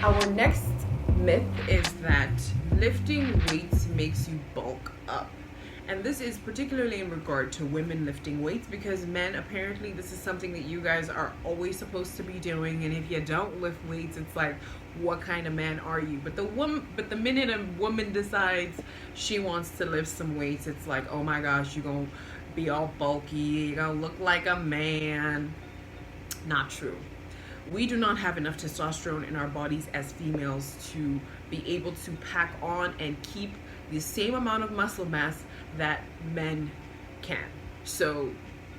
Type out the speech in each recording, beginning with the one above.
Our next myth is that lifting weights makes you bulk up. And this is particularly in regard to women lifting weights, because men, apparently this is something that you guys are always supposed to be doing, and if you don't lift weights, it's like, what kind of man are you? But the minute a woman decides she wants to lift some weights, it's like, oh my gosh, you're going to be all bulky, you're going to look like a man. Not true. We do not have enough testosterone in our bodies as females to be able to pack on and keep the same amount of muscle mass that men can. So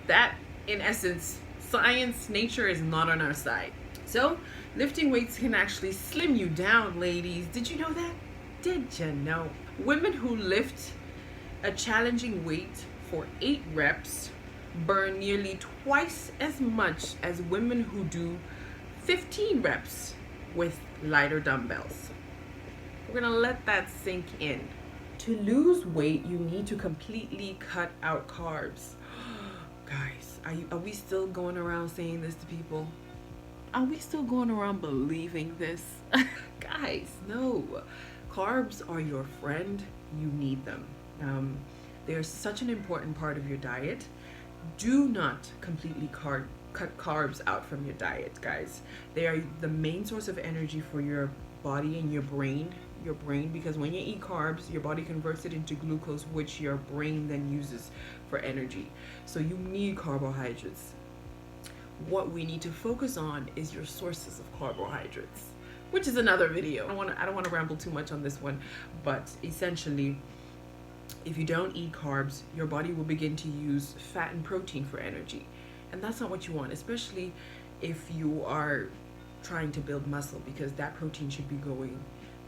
that, in essence, science, nature is not on our side. So lifting weights can actually slim you down, ladies. Did you know that? Did you know? Women who lift a challenging weight for 8 reps burn nearly twice as much as women who do 15 reps with lighter dumbbells. We're gonna let that sink in. To lose weight, you need to completely cut out carbs. Guys, are we still going around saying this to people? Are we still going around believing this? Guys, no. Carbs are your friend. You need them. They're such an important part of your diet. Do not completely cut carbs out from your diet, guys. They are the main source of energy for your body and your brain, because when you eat carbs, your body converts it into glucose, which your brain then uses for energy. So you need carbohydrates. What we need to focus on is your sources of carbohydrates, which is another video. I don't want to ramble too much on this one, but essentially, if you don't eat carbs, your body will begin to use fat and protein for energy. And that's not what you want, especially if you are trying to build muscle, because that protein should be going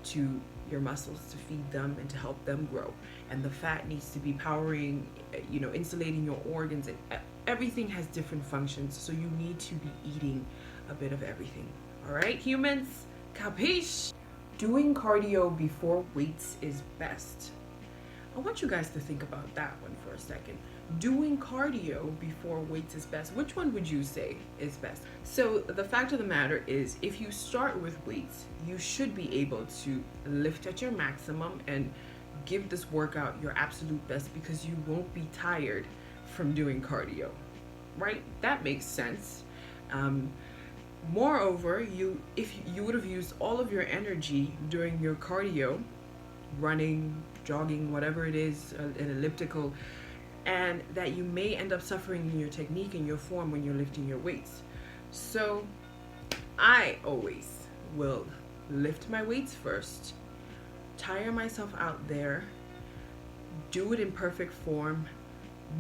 to your muscles to feed them and to help them grow. And the fat needs to be powering, insulating your organs. And everything has different functions, so you need to be eating a bit of everything. All right, humans? Capiche? Doing cardio before weights is best. I want you guys to think about that one for a second. Doing cardio before weights is best. Which one would you say is best? So the fact of the matter is, if you start with weights, you should be able to lift at your maximum and give this workout your absolute best, because you won't be tired from doing cardio, right? That makes sense. Moreover, if you would have used all of your energy during your cardio, running, jogging, whatever it is, an elliptical, and that you may end up suffering in your technique and your form when you're lifting your weights. So I always will lift my weights first, tire myself out there, do it in perfect form,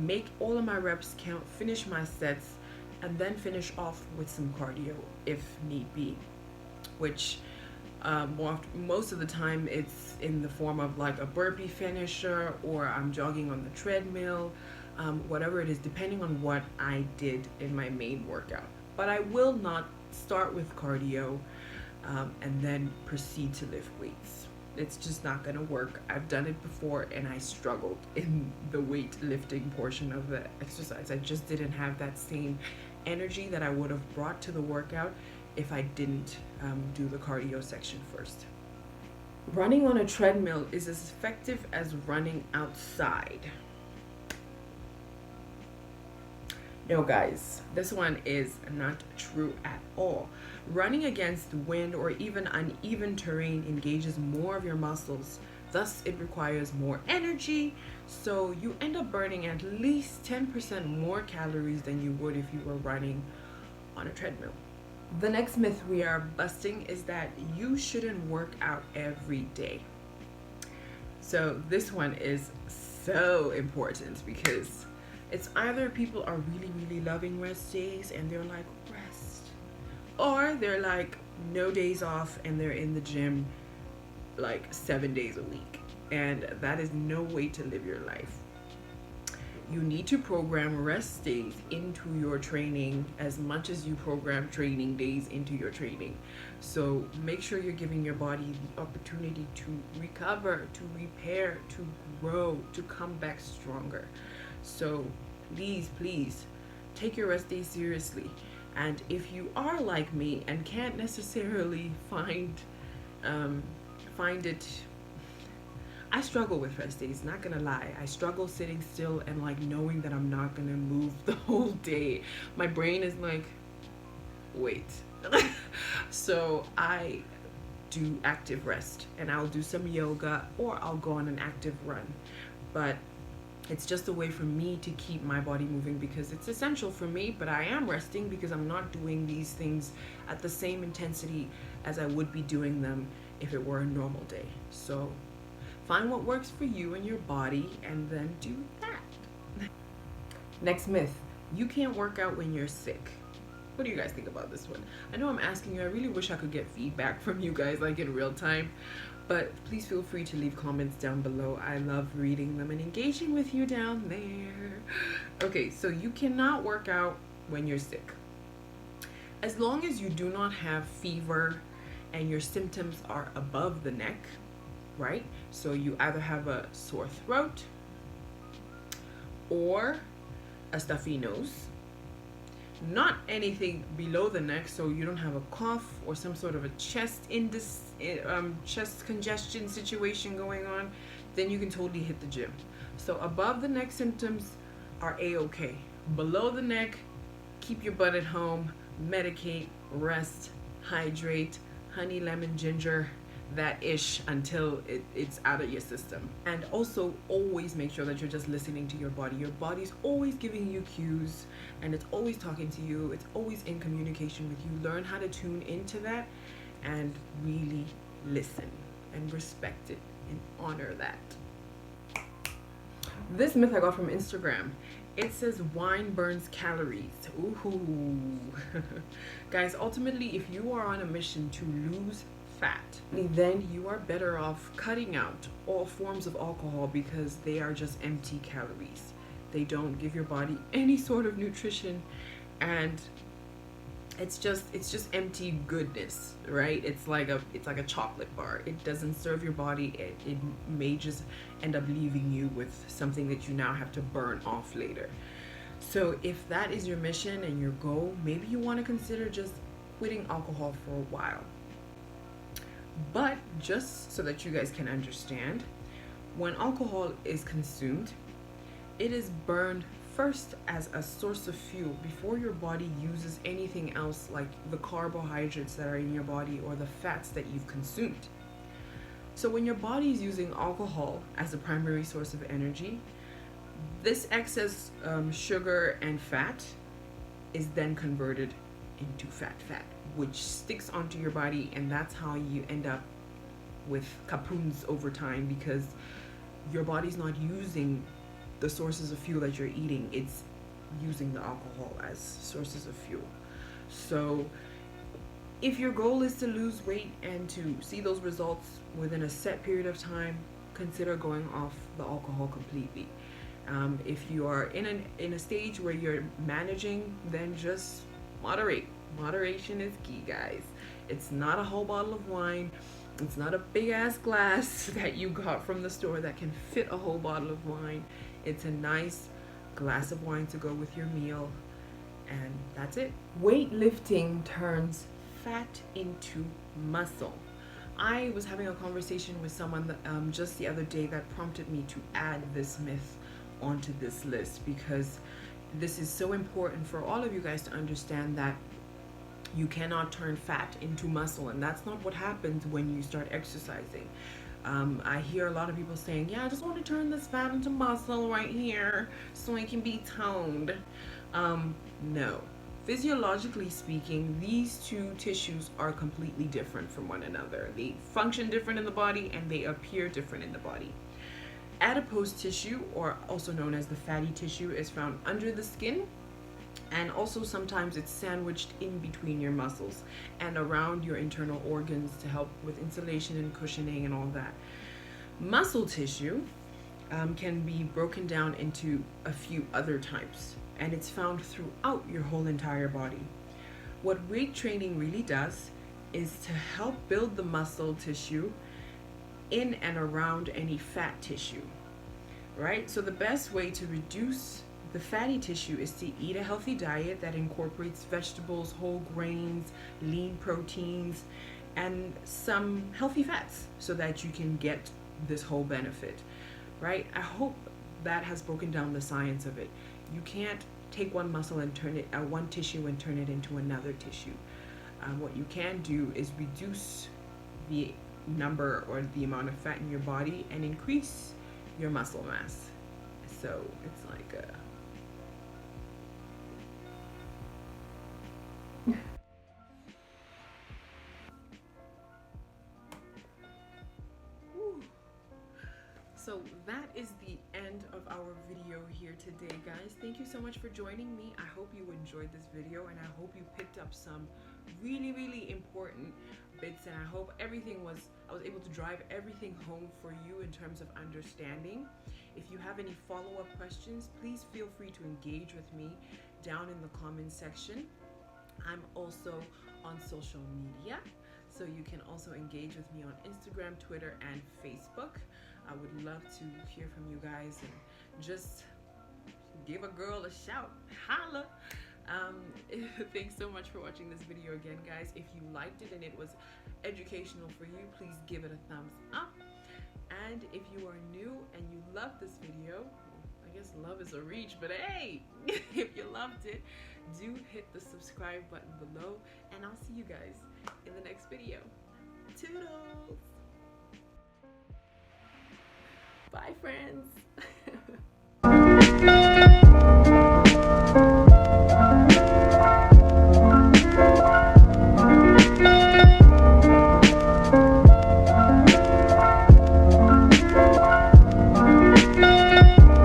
make all of my reps count, finish my sets, and then finish off with some cardio if need be, which most of the time it's in the form of like a burpee finisher, or I'm jogging on the treadmill, whatever it is, depending on what I did in my main workout. But I will not start with cardio and then proceed to lift weights. It's just not gonna work. I've done it before and I struggled in the weightlifting portion of the exercise. I just didn't have that same energy that I would have brought to the workout if I didn't do the cardio section first. Running on a treadmill is as effective as running outside. No, guys, this one is not true at all. Running against wind or even uneven terrain engages more of your muscles. Thus, it requires more energy, so you end up burning at least 10% more calories than you would if you were running on a treadmill. The next myth we are busting is that you shouldn't work out every day. So this one is so important, because it's either people are really loving rest days and they're like, rest, or they're like, no days off and they're in the gym like 7 days a week. And that is no way to live your life. You need to program rest days into your training as much as you program training days into your training. So make sure you're giving your body the opportunity to recover, to repair, to grow, to come back stronger. So please take your rest days seriously. And if you are like me and can't necessarily find it, I struggle with rest days, not gonna lie. I struggle sitting still and like knowing that I'm not gonna move the whole day. My brain is like, wait. So I do active rest, and I'll do some yoga or I'll go on an active run. But it's just a way for me to keep my body moving because it's essential for me, but I am resting because I'm not doing these things at the same intensity as I would be doing them if it were a normal day. So find what works for you and your body and then do that. Next myth, you can't work out when you're sick. What do you guys think about this one? I know I'm asking you, I really wish I could get feedback from you guys like in real time, but please feel free to leave comments down below. I love reading them and engaging with you down there. Okay, so you cannot work out when you're sick. As long as you do not have fever and your symptoms are above the neck, right? So you either have a sore throat or a stuffy nose, not anything below the neck, so you don't have a cough or some sort of a chest congestion situation going on, then you can totally hit the gym. So above the neck symptoms are a-okay. Below the neck, keep your butt at home, medicate, rest, hydrate, honey, lemon, ginger, that ish until it's out of your system. And also always make sure that you're just listening to your body. Your body's always giving you cues and it's always talking to you. It's always in communication with you. Learn how to tune into that and really listen and respect it and honor that. This myth I got from Instagram. It says wine burns calories. Ooh. Guys, ultimately, if you are on a mission to lose fat, then you are better off cutting out all forms of alcohol because they are just empty calories. They don't give your body any sort of nutrition, and it's just empty goodness, right? It's like a chocolate bar. It doesn't serve your body. It may just end up leaving you with something that you now have to burn off later. So if that is your mission and your goal, maybe you want to consider just quitting alcohol for a while. But just so that you guys can understand, when alcohol is consumed, it is burned first as a source of fuel before your body uses anything else like the carbohydrates that are in your body or the fats that you've consumed. So when your body is using alcohol as a primary source of energy, this excess sugar and fat is then converted into fat, which sticks onto your body, and that's how you end up with capoons over time because your body's not using the sources of fuel that you're eating, it's using the alcohol as sources of fuel. So if your goal is to lose weight and to see those results within a set period of time, consider going off the alcohol completely. If you are in a stage where you're managing, then just moderate. Moderation is key, guys. It's not a whole bottle of wine. It's not a big ass glass that you got from the store that can fit a whole bottle of wine. It's a nice glass of wine to go with your meal, and that's it. Weightlifting turns fat into muscle. I was having a conversation with someone that, just the other day that prompted me to add this myth onto this list because this is so important for all of you guys to understand that you cannot turn fat into muscle, and that's not what happens when you start exercising. I hear a lot of people saying, yeah, I just want to turn this fat into muscle right here so I can be toned. No. Physiologically speaking, these two tissues are completely different from one another. They function different in the body and they appear different in the body. Adipose tissue, or also known as the fatty tissue, is found under the skin, and also sometimes it's sandwiched in between your muscles and around your internal organs to help with insulation and cushioning and all that. Muscle tissue can be broken down into a few other types, and it's found throughout your whole entire body. What weight training really does is to help build the muscle tissue in and around any fat tissue, right? So the best way to reduce the fatty tissue is to eat a healthy diet that incorporates vegetables, whole grains, lean proteins, and some healthy fats so that you can get this whole benefit, right? I hope that has broken down the science of it. You can't take one muscle and turn it, one tissue and turn it into another tissue. What you can do is reduce the number or the amount of fat in your body and increase your muscle mass. So it's like a So that is the end of our video here today, guys. Thank you so much for joining me. I hope you enjoyed this video, and I hope you picked up some really important bits, and I hope I was able to drive everything home for you in terms of understanding. If you have any follow-up questions, please feel free to engage with me down in the comments section. I'm also on social media, so you can also engage with me on Instagram, Twitter, and Facebook. I would love to hear from you guys and just give a girl a shout. Holla! Thanks so much for watching this video again, guys. If you liked it and it was educational for you, please give it a thumbs up. And if you are new and you love this video, I guess love is a reach, but hey, if you loved it, do hit the subscribe button below, and I'll see you guys in the next video. Toodles! Bye, friends.